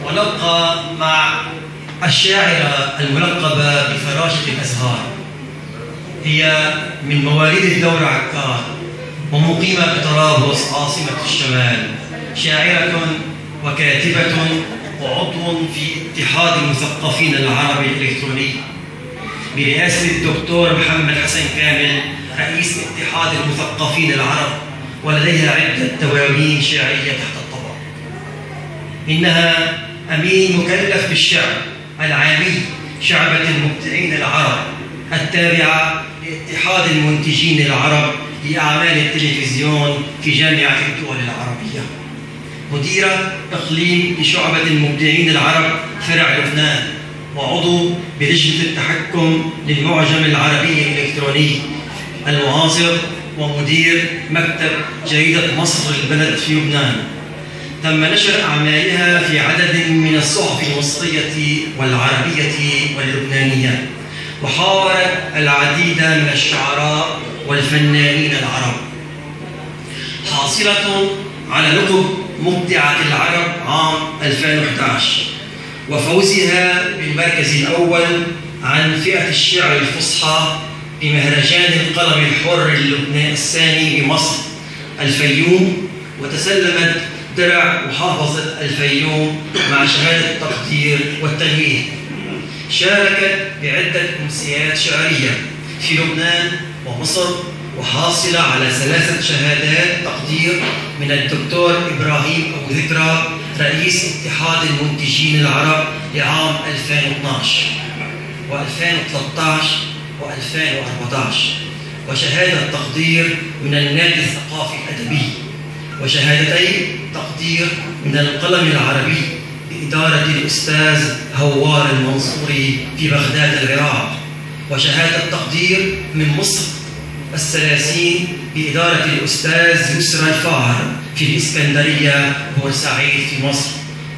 ونبقى مع الشاعرة الملقبة بفراشة الأزهار. هي من مواليد الدور عكار ومقيمة بطرابلس عاصمة الشمال، شاعرة وكاتبة وعضو في اتحاد المثقفين العربي الإلكتروني برئاسة الدكتور محمد حسن كامل رئيس اتحاد المثقفين العرب، ولديها عدة دواوين شعرية تحت الطبع. إنها أمين مكلف بالشعر العامي شعبة المبدعين العرب التابعة لاتحاد المنتجين العرب لأعمال التلفزيون في جامعة الدول العربية، مديرة إقليم لشعبة المبدعين العرب فرع لبنان، وعضو بلجنة التحكم للمعجم العربي الإلكتروني المعاصر، ومدير مكتب جريدة مصر البلد في لبنان. تم نشر أعمالها في عدد من الصحف المصرية والعربية واللبنانية، وحاورت العديد من الشعراء والفنانين العرب، حاصلة على لقب مبدعة العرب عام 2011 وفوزها بالمركز الأول عن فئة الشعر الفصحى بمهرجان القلم الحر اللبناني الثاني بمصر الفيوم، وتسلمت درع محافظة الفيوم مع شهادة التقدير والتنويه. شاركت بعدة أمسيات شعرية في لبنان ومصر، وحاصلة على 3 شهادات تقدير من الدكتور إبراهيم أبو ذكرى رئيس اتحاد المنتجين العرب لعام 2012 و2013 و2014، وشهادة تقدير من النادي الثقافي الأدبي، وشهادتي تقدير من القلم العربي بإدارة الأستاذ هوار المنصوري في بغداد العراق، وشهادة تقدير من مصر الثلاثين بإدارة الأستاذ يسرى الفار في الإسكندرية بورسعيد في مصر،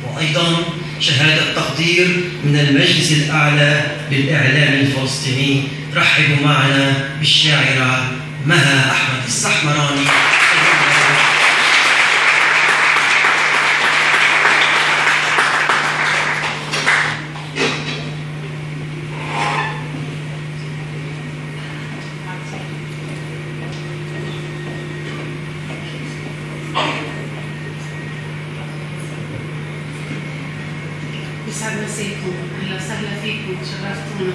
وأيضا شهادة تقدير من المجلس الأعلى للإعلام الفلسطيني. رحبوا معنا بالشاعرة مها أحمد السحمراني. يسعد مساكم، اهلا وسهلا فيكم، شرفتونا.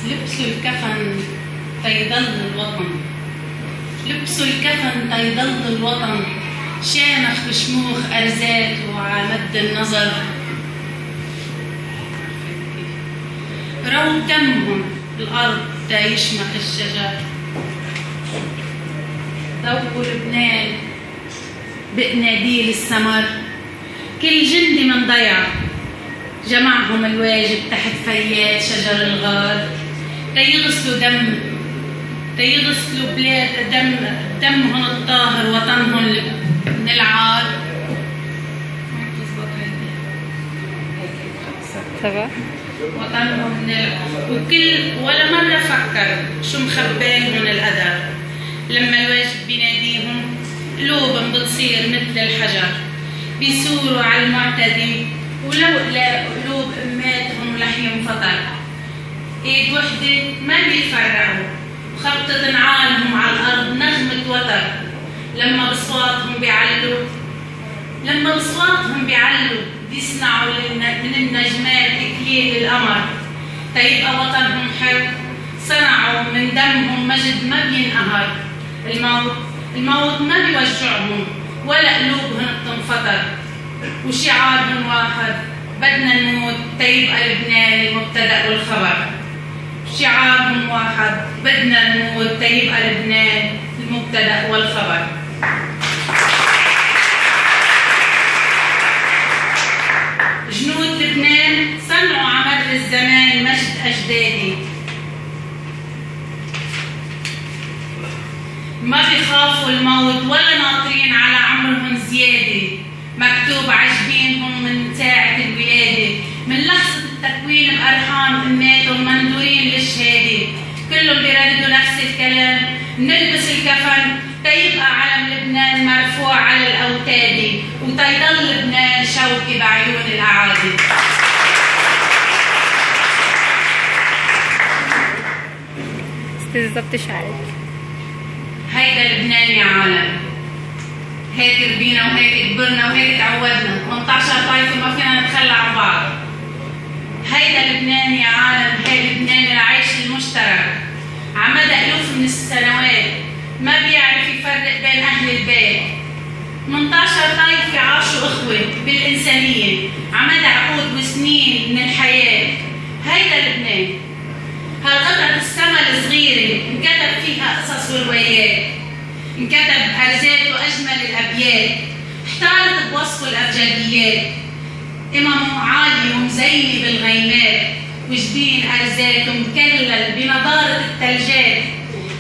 لبسوا الكفن تيضل الوطن، لبسوا الكفن تيضل الوطن، شامخ بشموخ أرزات وعمد النظر، رو دمهم الأرض تيشمخ الشجر، ذوقوا لبنان بقناديل السمر، كل جندي من ضيع جمعهم الواجب تحت فيات شجر الغار، تيغسلوا بلاد دمهم الطاهر وطنهم من العار. وطنهم وكل ولا مرة فكروا شو مخبيهم القدر، لما الواجب بيناديهم قلوبهم بتصير مثل الحجر، بيثوروا على المعتدي ولو قلوب اماتهم لحيهم فطر، ايد وحدة ما بيتفرقوا وخبطة نعالهم على الارض نغمة وتر، لما بصواتهم بيعلوا بيصنعوا من النجمات اكليل القمر، تيبقى وطنهم حر، صنعوا من دمهم مجد ما بينقهر، الموت ما بيوجعهم ولا قلوبهم بتنفطر، وشعارهم واحد بدنا نموت تيبقى لبنان المبتدأ والخبر، شعارهم واحد بدنا نموت تيبقى لبنان المبتدأ والخبر. جنود لبنان صنعوا على مر الزمان مجد أجدادي، ما بيخافوا الموت ولا ناطرين على عمرهم زيادة، مكتوب عجبينهم من ساعة الولادة، من لحظة التكوين بأرحام نلبس الكفن تيبقى علم لبنان مرفوع على الأوتاد وتيضل لبنان شوكي بعيون الأعادي. بالضبط شعرك. هيدا لبنان يا عالم، هيك ربينا وهيك كبرنا وهيك تعودنا، 18 طائفة ما فينا نتخلى عن بعض. هيدا لبنان يا عالم، هي لبنان العيش المشترك. عمدى ألوف من السنوات ما بيعرف يفرق بين أهل البيت. 18 طائفة عاشوا إخوة بالإنسانية عمدى عقود وسنين من الحياة. هيدا لبنان. هالقطعة السما الصغيرة انكتب فيها قصص وروايات، انكتب أرزات وأجمل الأبيات، احتارت بوصف الأبجديات، إمامه عالي ومزينة بالغيمات، وجبين أرزاته مكلل بنضارة الثلجات.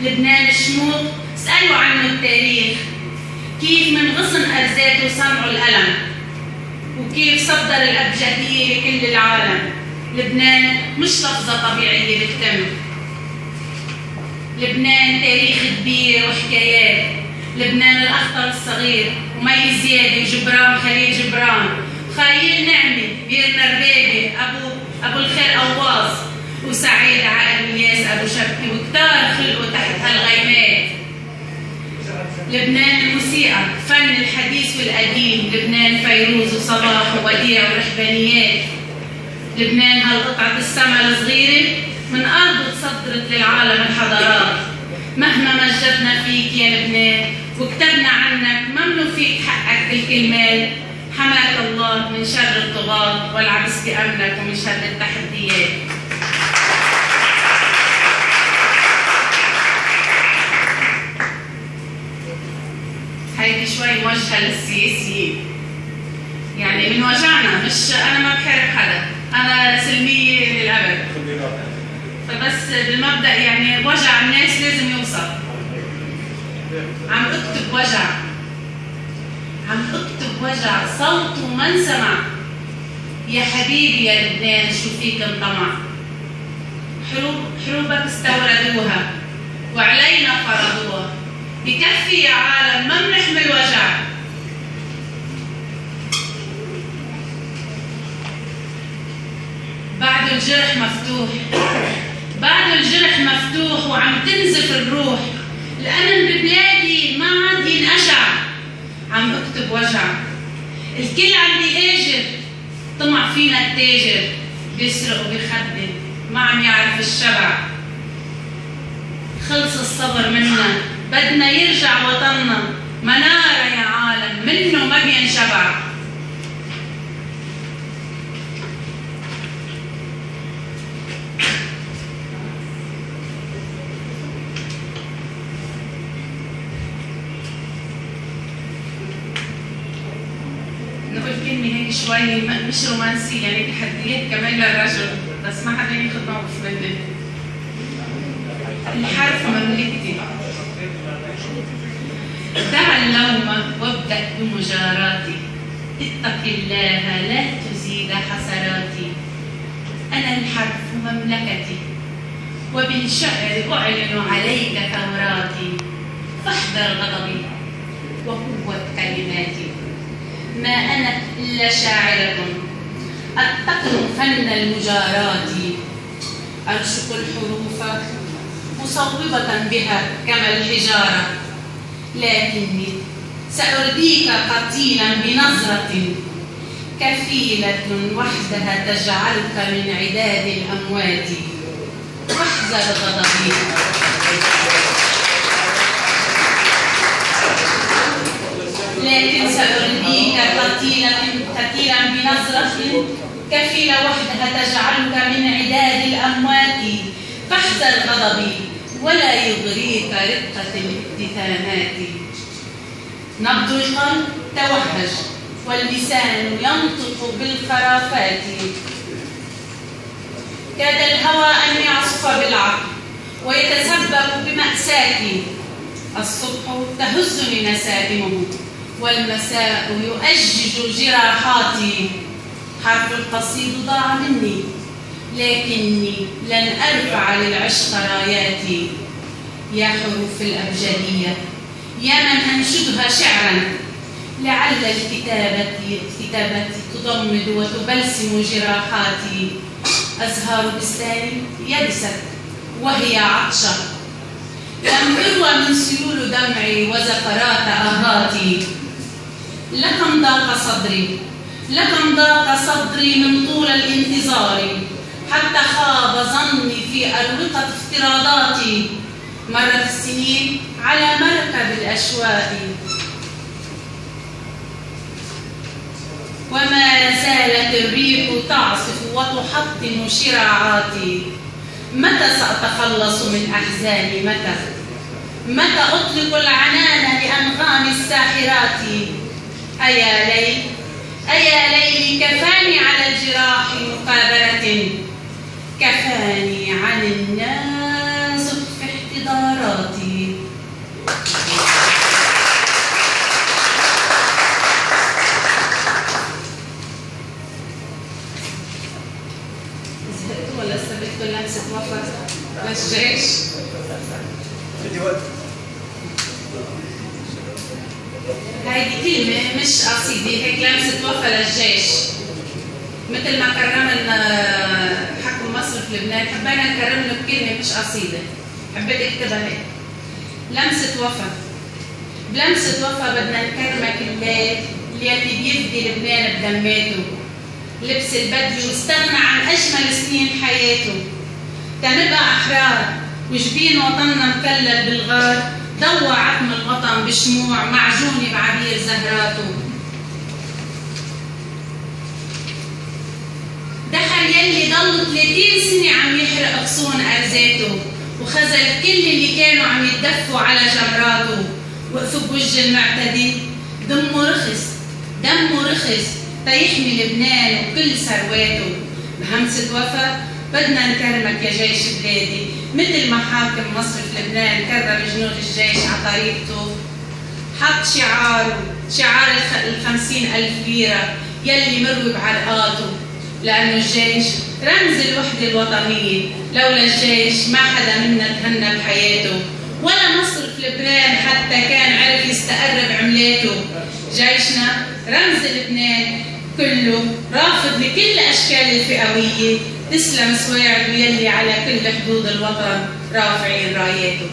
لبنان شموخ اسألوا عنه التاريخ، كيف من غصن أرزاته صنعوا الألم، وكيف صدر الأبجدية لكل العالم. لبنان مش لفظة طبيعية بتتم. لبنان تاريخ كبير وحكايات. لبنان الأخطر الصغير ومي زيادة وجبران خليل جبران، خليل نعمة بيرنا ربابي أبو الخير أواص، وسعيد عقل الياس أبو شبكي، وكتار خلقوا تحت هالغيمات. لبنان الموسيقى فن الحديث والقديم. لبنان فيروز وصباح ووديع ورحبانيات. لبنان هالقطعة السما الصغيرة من أرض تصدرت للعالم الحضارات. مهما مجدنا فيك يا لبنان وكتبنا عنك ما منوفيك حقك بالكلمات. حماك الله من شر الطغاة والعبس بأمنك ومن شر التحديات. هيدي شوي موجهة للسياسيين، يعني من وجعنا، مش أنا ما بحارب حدا، أنا سلمية للأبد. فبس بالمبدأ يعني وجع الناس لازم يوصل. عم أكتب وجع، عم أكتب وجع صوته ما انسمع. يا حبيبي يا لبنان شو فيك انطمع. حروبك استوردوها وعلينا فرضوها. بكفي يا عالم ما بنحمل وجع. بعد الجرح مفتوح، بعد الجرح مفتوح وعم تنزف الروح. الأمن ببلادي ما عاد ينقشع. عم بكتب وجع. الكل عم بيهاجر، طمع فينا التاجر، بيسرق وبيخبي ما عم يعرف الشبع. خلص الصبر منا، بدنا يرجع وطننا. منارة يا عالم منه ما بينشبع. نقول كلمة هيك شوي مش رومانسية، يعني تحديات كمان للرجل، بس ما حدا ياخذ موقف مني. الحرف مملكتي. دع اللوم وابدأ بمجاراتي. اتق الله لا تزيد حسراتي. أنا الحرف مملكتي، وبالشعر أعلن عليك ثوراتي. فاحذر غضبي وقوة كلماتي. ما أنا إلا شاعرة أتقن فن المجارات. أرشق الحروف مصوبة بها كما الحجارة. لكني سأرديك قتيلا بنظرة كفيلة وحدها تجعلك من عداد الأموات. واحذر غضبي لكن سأرديك قتيلا بنظرة كفيلة وحدها تجعلك من عداد الأموات. فاحذر غضبي ولا يغريك رقة الابتسامات. نبض القلب توهج واللسان ينطق بالخرافات. كاد الهوى أن يعصف بالعقل ويتسبب بمأساتي. الصبح تهزني نسائمه والمساء يؤجج جراحاتي. حرف القصيد ضاع مني لكني لن أرفع للعشق راياتي. يا حروف الأبجدية يا من أنشدها شعرا، لعل الكتابة تضمد وتبلسم جراحاتي. أزهار بستاني يبست وهي عطشة، لم يروى من سيول دمعي وزفرات آهاتي. لكم ضاق صدري، لكم ضاق صدري من طول الانتظار، حتى خاب ظني في أروقة افتراضاتي. مرت السنين على مركب الأشواق وما زالت الريح تعصف وتحطم شراعاتي. متى سأتخلص من أحزاني؟ متى أطلق العنان لأنغام الساحرات؟ أيا ليل كفاني على الجراح مقابلة، كفاني عن الناس في احتضاراتي. زهقتوا ولا استبدتوا لمسة وفا للجيش؟ هيدي كلمة مش قصيدة، هيك لمسة وفا للجيش. مثل ما كرمنا حكم مصر في لبنان، حبينا نكرم له بكلمة مش قصيدة، حبيت اكتبها هيك. لمسة وفا. بلمسة وفا بدنا نكرمك الليل اللي بيفدي لبنان بدماته، لبس البدي واستغنى عن أجمل سنين حياته. تنبقى أحرار وجبين وطننا مكلل بالغار، ضوى عتم الوطن بشموع معجونة بعبير زهراته. دخل يلي ضل 30 سنة عم يحرق غصون أرزاته، وخذل كل اللي كانوا عم يتدفوا على جمراته. وقفوا بوجه المعتدي، دمه رخص تيحمي لبنان وكل ثرواته. بهمسة وفا بدنا نكرمك يا جيش بلادي، مثل ما حاكم مصر في لبنان كرم جنود الجيش على طريقته. حط شعار 50,000 ليرة يلي مروي بعرقاته، لأنه الجيش رمز الوحدة الوطنية. لولا الجيش ما حدا منا تهنى بحياته، ولا مصر في لبنان حتى كان عرف يستقر بعملاته. جيشنا رمز لبنان كله، رافض لكل أشكال الفئوية. تسلم سواعده يلي على كل حدود الوطن رافعين راياته.